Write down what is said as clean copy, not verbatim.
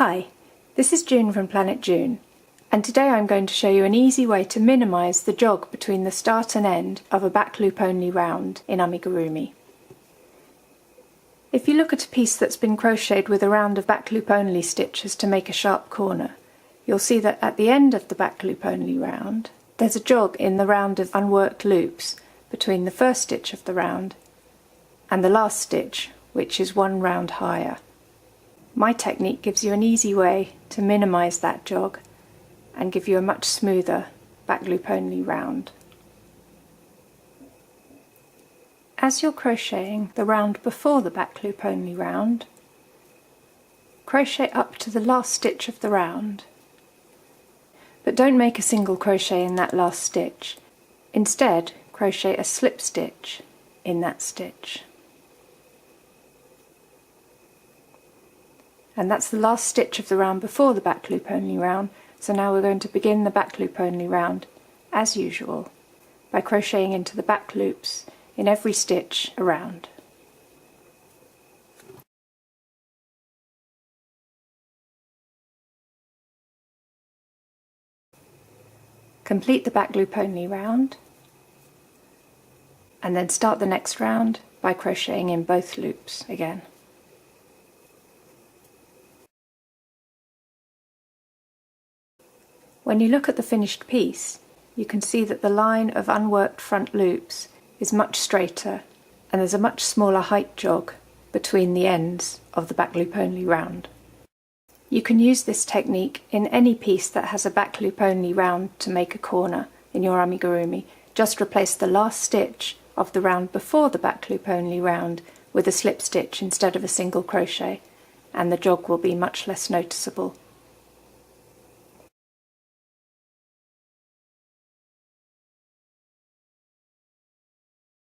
Hi, this is June from Planet June, and today I'm going to show you an easy way to minimise the jog between the start and end of a back loop only round in amigurumi. If you look at a piece that's been crocheted with a round of back loop only stitches to make a sharp corner, you'll see that at the end of the back loop only round there's a jog in the round of unworked loops between the first stitch of the round and the last stitch, which is one round higher. My technique gives you an easy way to minimise that jog and give you a much smoother back loop only round. As you're crocheting the round before the back loop only round, crochet up to the last stitch of the round, but don't make a single crochet in that last stitch. Instead, crochet a slip stitch in that stitch. And that's the last stitch of the round before the back loop only round, so now we're going to begin the back loop only round as usual by crocheting into the back loops in every stitch around. Complete the back loop only round and then start the next round by crocheting in both loops again. When you look at the finished piece, you can see that the line of unworked front loops is much straighter and there's a much smaller height jog between the ends of the back loop only round. You can use this technique in any piece that has a back loop only round to make a corner in your amigurumi. Just replace the last stitch of the round before the back loop only round with a slip stitch instead of a single crochet, and the jog will be much less noticeable